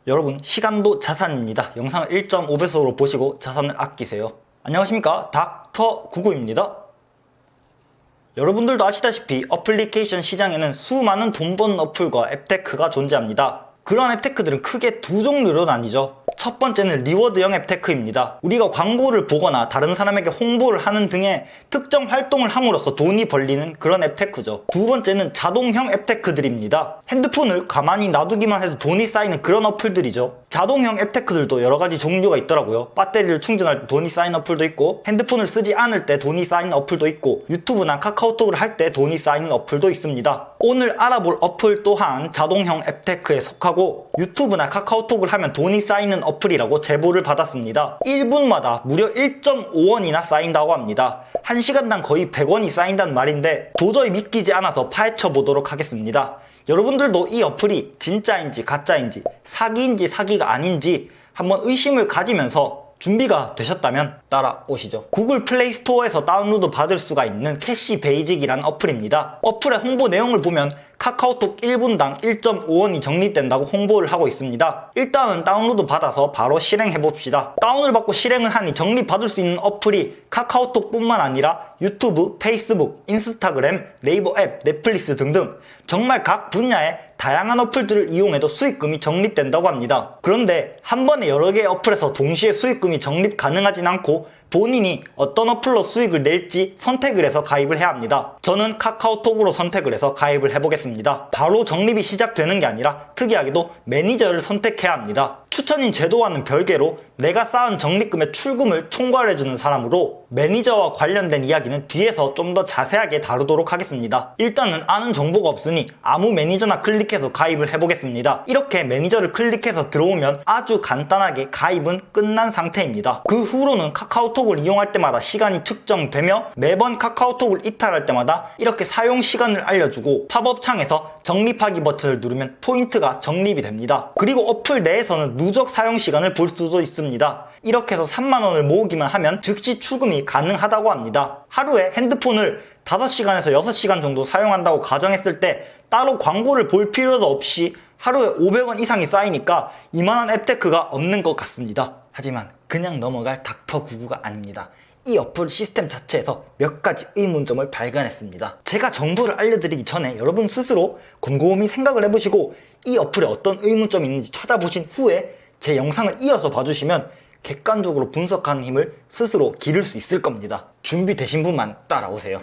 여러분, 시간도 자산입니다. 영상을 1.5배속으로 보시고 자산을 아끼세요. 안녕하십니까, 닥터99입니다. 여러분들도 아시다시피 어플리케이션 시장에는 수많은 돈 버는 어플과 앱테크가 존재합니다. 그러한 앱테크들은 크게 두 종류로 나뉘죠. 첫 번째는 리워드형 앱테크입니다. 우리가 광고를 보거나 다른 사람에게 홍보를 하는 등의 특정 활동을 함으로써 돈이 벌리는 그런 앱테크죠. 두 번째는 자동형 앱테크들입니다. 핸드폰을 가만히 놔두기만 해도 돈이 쌓이는 그런 어플들이죠. 자동형 앱테크들도 여러가지 종류가 있더라고요. 배터리를 충전할 때 돈이 쌓이는 어플도 있고, 핸드폰을 쓰지 않을 때 돈이 쌓이는 어플도 있고, 유튜브나 카카오톡을 할 때 돈이 쌓이는 어플도 있습니다. 오늘 알아볼 어플 또한 자동형 앱테크에 속하고, 유튜브나 카카오톡을 하면 돈이 쌓이는 어플이라고 제보를 받았습니다. 1분마다 무려 1.5원이나 쌓인다고 합니다. 1시간당 거의 100원이 쌓인다는 말인데 도저히 믿기지 않아서 파헤쳐 보도록 하겠습니다. 여러분들도 이 어플이 진짜인지 가짜인지, 사기인지 사기가 아닌지 한번 의심을 가지면서 준비가 되셨다면 따라오시죠. 구글 플레이 스토어에서 다운로드 받을 수가 있는 캐시 베이직이라는 어플입니다. 어플의 홍보 내용을 보면 카카오톡 1분당 1.5원이 적립된다고 홍보를 하고 있습니다. 일단은 다운로드 받아서 바로 실행해봅시다. 다운을 받고 실행을 하니 적립받을 수 있는 어플이 카카오톡 뿐만 아니라 유튜브, 페이스북, 인스타그램, 네이버 앱, 넷플릭스 등등 정말 각 분야의 다양한 어플들을 이용해도 수익금이 적립된다고 합니다. 그런데 한 번에 여러 개의 어플에서 동시에 수익금이 적립 가능하진 않고 본인이 어떤 어플로 수익을 낼지 선택을 해서 가입을 해야 합니다. 저는 카카오톡으로 선택을 해서 가입을 해보겠습니다. 바로 적립이 시작되는 게 아니라 특이하게도 매니저를 선택해야 합니다. 추천인 제도와는 별개로 내가 쌓은 적립금의 출금을 총괄해주는 사람으로 매니저와 관련된 이야기는 뒤에서 좀 더 자세하게 다루도록 하겠습니다. 일단은 아는 정보가 없으니 아무 매니저나 클릭해서 가입을 해보겠습니다. 이렇게 매니저를 클릭해서 들어오면 아주 간단하게 가입은 끝난 상태입니다. 그 후로는 카카오톡을 이용할 때마다 시간이 측정되며 매번 카카오톡을 이탈할 때마다 이렇게 사용 시간을 알려주고 팝업 창에서 적립하기 버튼을 누르면 포인트가 적립이 됩니다. 그리고 어플 내에서는 누적 사용 시간을 볼 수도 있습니다. 이렇게 해서 3만원을 모으기만 하면 즉시 출금이 가능하다고 합니다. 하루에 핸드폰을 5시간에서 6시간 정도 사용한다고 가정했을 때 따로 광고를 볼 필요도 없이 하루에 500원 이상이 쌓이니까 이만한 앱테크가 없는 것 같습니다. 하지만 그냥 넘어갈 닥터99가 아닙니다. 이 어플 시스템 자체에서 몇 가지 의문점을 발견했습니다. 제가 정보를 알려드리기 전에 여러분 스스로 곰곰이 생각을 해보시고 이 어플에 어떤 의문점이 있는지 찾아보신 후에 제 영상을 이어서 봐주시면 객관적으로 분석하는 힘을 스스로 기를 수 있을 겁니다. 준비되신 분만 따라오세요.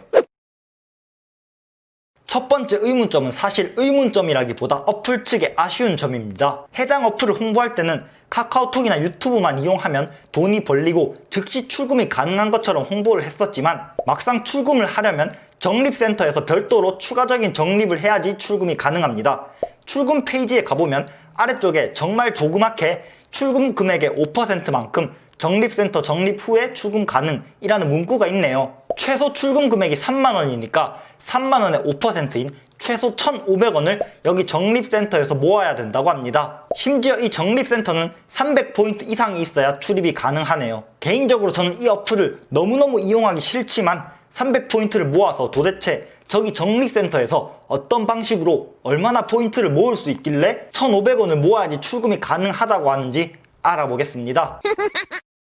첫 번째 의문점은 사실 의문점이라기보다 어플 측의 아쉬운 점입니다. 해당 어플을 홍보할 때는 카카오톡이나 유튜브만 이용하면 돈이 벌리고 즉시 출금이 가능한 것처럼 홍보를 했었지만 막상 출금을 하려면 적립센터에서 별도로 추가적인 적립을 해야지 출금이 가능합니다. 출금 페이지에 가보면 아래쪽에 정말 조그맣게 출금 금액의 5%만큼 적립센터 적립 후에 출금 가능이라는 문구가 있네요. 최소 출금 금액이 3만원이니까 3만원의 5%인 최소 1,500원을 여기 적립센터에서 모아야 된다고 합니다. 심지어 이 적립센터는 300포인트 이상이 있어야 출입이 가능하네요. 개인적으로 저는 이 어플을 너무너무 이용하기 싫지만 300포인트를 모아서 도대체 저기 적립센터에서 어떤 방식으로 얼마나 포인트를 모을 수 있길래 1,500원을 모아야지 출금이 가능하다고 하는지 알아보겠습니다.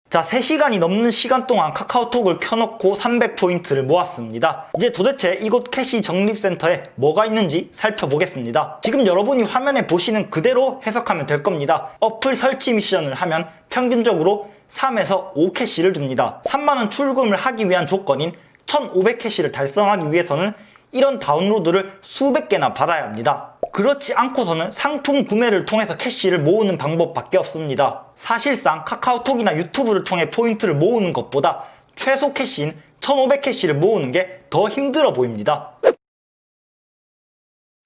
자, 3시간이 넘는 시간 동안 카카오톡을 켜놓고 300포인트를 모았습니다. 이제 도대체 이곳 캐시 적립센터에 뭐가 있는지 살펴보겠습니다. 지금 여러분이 화면에 보시는 그대로 해석하면 될 겁니다. 어플 설치 미션을 하면 평균적으로 3에서 5캐시를 줍니다. 3만원 출금을 하기 위한 조건인 1500캐시를 달성하기 위해서는 이런 다운로드를 수백 개나 받아야 합니다. 그렇지 않고서는 상품 구매를 통해서 캐시를 모으는 방법밖에 없습니다. 사실상 카카오톡이나 유튜브를 통해 포인트를 모으는 것보다 최소 캐시인 1500캐시를 모으는 게 더 힘들어 보입니다.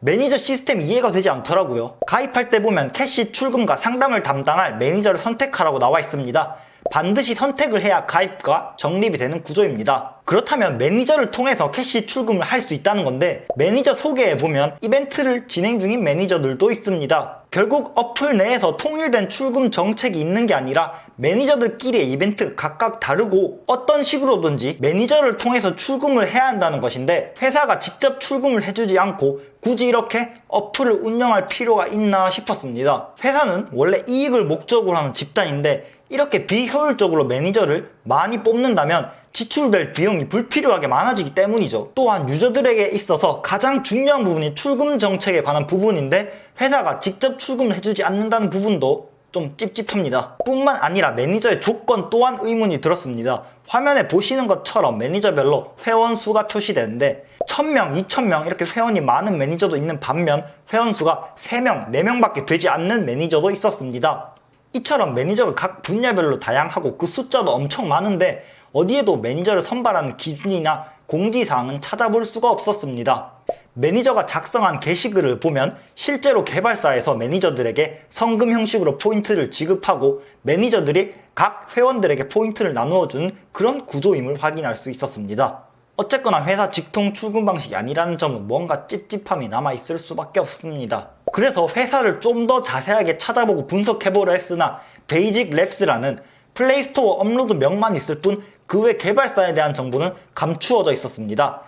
매니저 시스템이 이해가 되지 않더라고요. 가입할 때 보면 캐시 출금과 상담을 담당할 매니저를 선택하라고 나와 있습니다. 반드시 선택을 해야 가입과 적립이 되는 구조입니다. 그렇다면 매니저를 통해서 캐시 출금을 할 수 있다는 건데 매니저 소개에 보면 이벤트를 진행 중인 매니저들도 있습니다. 결국 어플 내에서 통일된 출금 정책이 있는 게 아니라 매니저들끼리의 이벤트가 각각 다르고 어떤 식으로든지 매니저를 통해서 출금을 해야 한다는 것인데, 회사가 직접 출금을 해주지 않고 굳이 이렇게 어플을 운영할 필요가 있나 싶었습니다. 회사는 원래 이익을 목적으로 하는 집단인데 이렇게 비효율적으로 매니저를 많이 뽑는다면 지출될 비용이 불필요하게 많아지기 때문이죠. 또한 유저들에게 있어서 가장 중요한 부분이 출금 정책에 관한 부분인데 회사가 직접 출금을 해주지 않는다는 부분도 좀 찝찝합니다. 뿐만 아니라 매니저의 조건 또한 의문이 들었습니다. 화면에 보시는 것처럼 매니저별로 회원 수가 표시되는데 1000명, 2000명 이렇게 회원이 많은 매니저도 있는 반면 회원 수가 3명, 4명밖에 되지 않는 매니저도 있었습니다. 이처럼 매니저가 각 분야별로 다양하고 그 숫자도 엄청 많은데 어디에도 매니저를 선발하는 기준이나 공지사항은 찾아볼 수가 없었습니다. 매니저가 작성한 게시글을 보면 실제로 개발사에서 매니저들에게 성금 형식으로 포인트를 지급하고 매니저들이 각 회원들에게 포인트를 나누어주는 그런 구조임을 확인할 수 있었습니다. 어쨌거나 회사 직통 출금 방식이 아니라는 점은 뭔가 찝찝함이 남아있을 수밖에 없습니다. 그래서 회사를 좀 더 자세하게 찾아보고 분석해보려 했으나 베이직 랩스라는 플레이스토어 업로드 명만 있을 뿐 그 외 개발사에 대한 정보는 감추어져 있었습니다.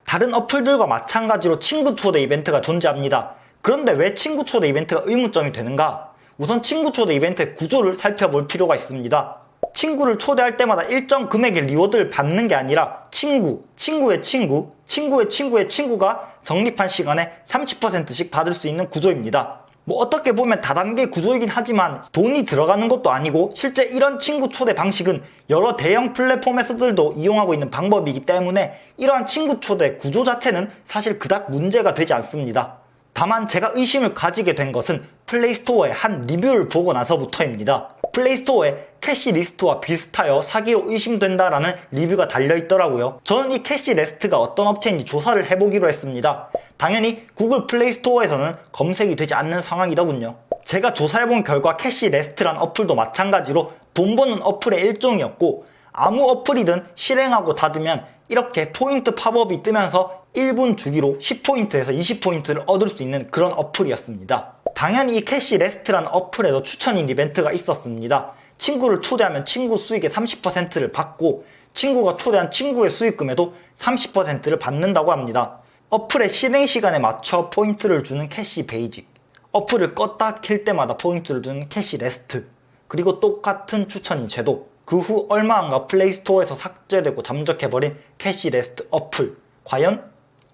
다른 어플들과 마찬가지로 친구 초대 이벤트가 존재합니다. 그런데 왜 친구 초대 이벤트가 의문점이 되는가? 우선 친구 초대 이벤트의 구조를 살펴볼 필요가 있습니다. 친구를 초대할 때마다 일정 금액의 리워드를 받는 게 아니라 친구, 친구의 친구, 친구의 친구의 친구가 적립한 시간에 30%씩 받을 수 있는 구조입니다. 어떻게 보면 다단계 구조이긴 하지만 돈이 들어가는 것도 아니고 실제 이런 친구 초대 방식은 여러 대형 플랫폼에서들도 이용하고 있는 방법이기 때문에 이러한 친구 초대 구조 자체는 사실 그닥 문제가 되지 않습니다. 다만 제가 의심을 가지게 된 것은 플레이스토어의 한 리뷰를 보고 나서부터입니다. 플레이스토어에 캐시 리스트와 비슷하여 사기로 의심된다라는 리뷰가 달려있더라고요. 저는 이 캐시 리스트가 어떤 업체인지 조사를 해보기로 했습니다. 당연히 구글 플레이스토어에서는 검색이 되지 않는 상황이더군요. 제가 조사해본 결과 캐시 리스트란 어플도 마찬가지로 돈 버는 어플의 일종이었고 아무 어플이든 실행하고 닫으면 이렇게 포인트 팝업이 뜨면서 1분 주기로 10포인트에서 20포인트를 얻을 수 있는 그런 어플이었습니다. 당연히 이 캐시 레스트라는 어플에도 추천인 이벤트가 있었습니다. 친구를 초대하면 친구 수익의 30%를 받고 친구가 초대한 친구의 수익금에도 30%를 받는다고 합니다. 어플의 실행 시간에 맞춰 포인트를 주는 캐시 베이직, 어플을 껐다 킬 때마다 포인트를 주는 캐시 레스트, 그리고 똑같은 추천인 제도, 그 후 얼마 안가 플레이스토어에서 삭제되고 잠적해버린 캐시 레스트 어플, 과연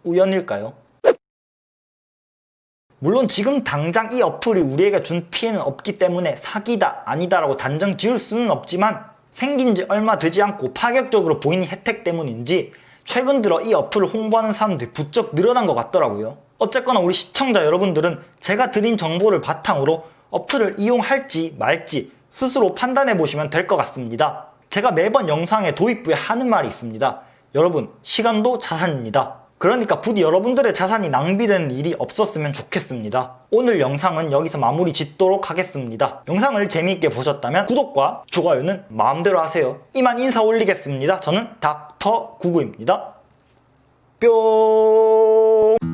우연일까요? 물론 지금 당장 이 어플이 우리에게 준 피해는 없기 때문에 사기다 아니다 라고 단정 지을 수는 없지만 생긴 지 얼마 되지 않고 파격적으로 보이는 혜택 때문인지 최근 들어 이 어플을 홍보하는 사람들이 부쩍 늘어난 것 같더라고요. 어쨌거나 우리 시청자 여러분들은 제가 드린 정보를 바탕으로 어플을 이용할지 말지 스스로 판단해 보시면 될 것 같습니다. 제가 매번 영상의 도입부에 하는 말이 있습니다. 여러분, 시간도 자산입니다. 그러니까 부디 여러분들의 자산이 낭비되는 일이 없었으면 좋겠습니다. 오늘 영상은 여기서 마무리 짓도록 하겠습니다. 영상을 재미있게 보셨다면 구독과 좋아요는 마음대로 하세요. 이만 인사 올리겠습니다. 저는 닥터 구구입니다. 뿅.